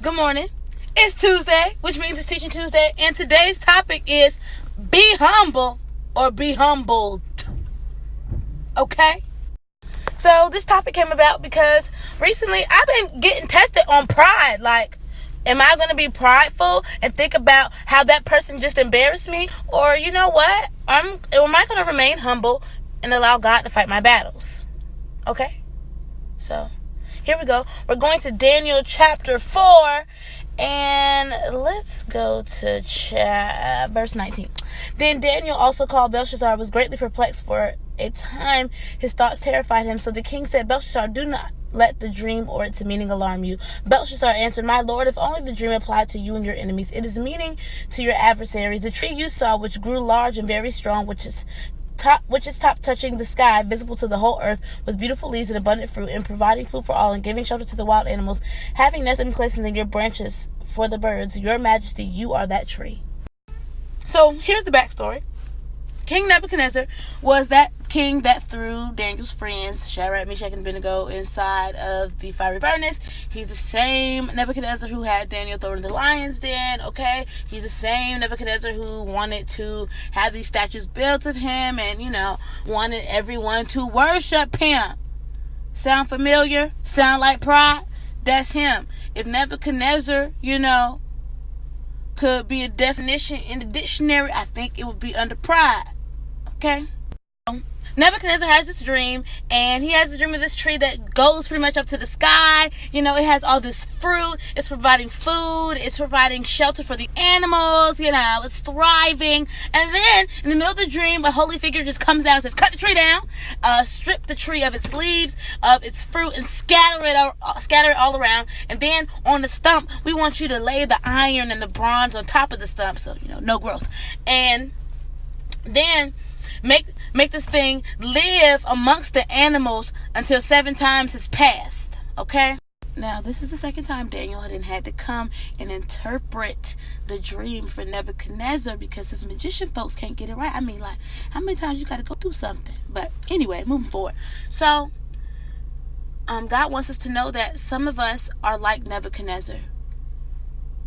Good morning. It's Tuesday, which means it's Teaching Tuesday, and today's topic is be humble or be humbled. Okay? So this topic came about because recently I've been getting tested on pride. Like, am I going to be prideful and think about how that person just embarrassed me? Or, you know what? Am I going to remain humble and allow God to fight my battles? Okay? So, here we go. We're going to Daniel chapter 4. And let's go to verse 19. Then Daniel, also called Belshazzar, was greatly perplexed for a time. His thoughts terrified him. So the king said, Belshazzar, do not let the dream or its meaning alarm you. Belshazzar answered, my lord, if only the dream applied to you and your enemies. It is meaning to your adversaries. The tree you saw, which grew large and very strong, which is top touching the sky, visible to the whole earth, with beautiful leaves and abundant fruit, and providing food for all, and giving shelter to the wild animals, having nesting places in your branches for the birds. Your majesty, you are that tree. So here's the backstory. King Nebuchadnezzar was that king that threw Daniel's friends, Shadrach, Meshach, and Abednego, inside of the fiery furnace. He's the same Nebuchadnezzar who had Daniel thrown in the lion's den, okay? He's the same Nebuchadnezzar who wanted to have these statues built of him and, wanted everyone to worship him. Sound familiar? Sound like pride? That's him. If Nebuchadnezzar, could be a definition in the dictionary, I think it would be under pride. Okay? Nebuchadnezzar has this dream, and he has this dream of this tree that goes pretty much up to the sky. It has all this fruit. It's providing food. It's providing shelter for the animals. It's thriving. And then, in the middle of the dream, a holy figure just comes down and says, cut the tree down, strip the tree of its leaves, of its fruit, and scatter it all around. And then, on the stump, we want you to lay the iron and the bronze on top of the stump, so, no growth. And then, make this thing live amongst the animals until 7 times has passed. Okay? Now, this is the second time Daniel had to come and interpret the dream for Nebuchadnezzar because his magician folks can't get it right. I mean, like, how many times you got to go through something? But anyway, moving forward. So, God wants us to know that some of us are like Nebuchadnezzar.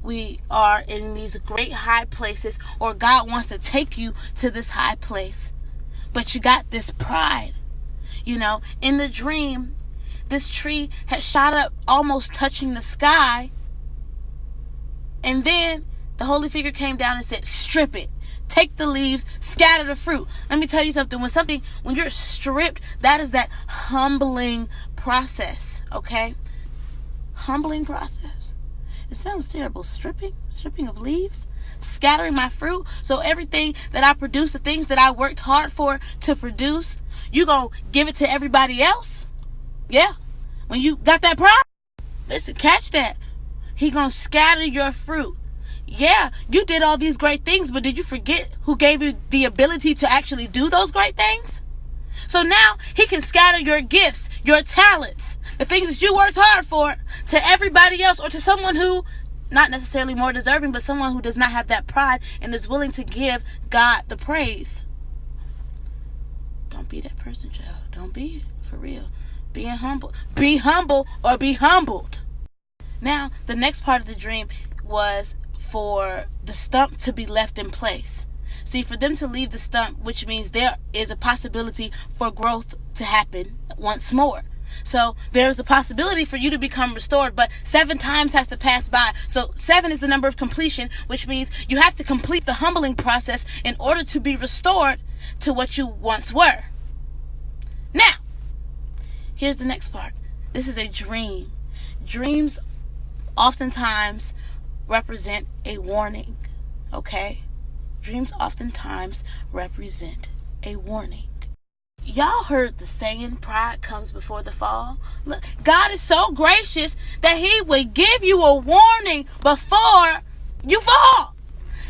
We are in these great high places, or God wants to take you to this high place. But you got this pride. In the dream, this tree had shot up almost touching the sky. And then the holy figure came down and said, strip it. Take the leaves, scatter the fruit. Let me tell you something. When you're stripped, that is that humbling process. Okay? Humbling process. It sounds terrible. Stripping of leaves, scattering my fruit. So everything that I produce, the things that I worked hard for to produce, you gonna give it to everybody else? Yeah. When you got that pride, listen, catch that. He gonna scatter your fruit. Yeah, you did all these great things, but did you forget who gave you the ability to actually do those great things? So now he can scatter your gifts, your talents, the things that you worked hard for, to everybody else, or to someone who, not necessarily more deserving, but someone who does not have that pride and is willing to give God the praise. Don't be that person, child. Don't be it, for real. Being humble. Be humble or be humbled. Now, the next part of the dream was for the stump to be left in place. See, for them to leave the stump, which means there is a possibility for growth to happen once more. So there's a possibility for you to become restored, but 7 times has to pass by. So 7 is the number of completion, which means you have to complete the humbling process in order to be restored to what you once were. Now, here's the next part. This is a dream. Dreams oftentimes represent a warning, okay? Dreams oftentimes represent a warning. Y'all heard the saying, pride comes before the fall? Look, God is so gracious that he would give you a warning before you fall.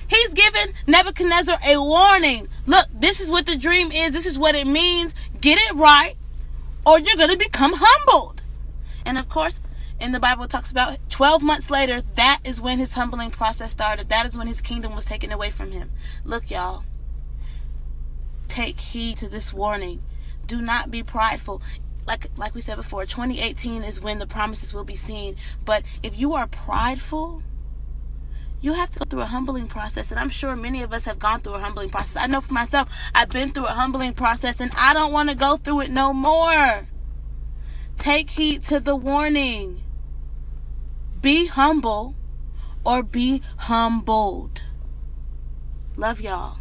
He's given Nebuchadnezzar a warning. Look, this is what the dream is. This is what it means. Get it right, or you're going to become humbled. And of course, in the Bible, it talks about 12 months later, that is when his humbling process started. That is when his kingdom was taken away from him. Look, y'all. Take heed to this warning. Do not be prideful. like we said before, 2018 is when the promises will be seen. But if you are prideful, you have to go through a humbling process. And I'm sure many of us have gone through a humbling process. I know for myself, I've been through a humbling process, and I don't want to go through it no more. Take heed to the warning. Be humble or be humbled. Love y'all.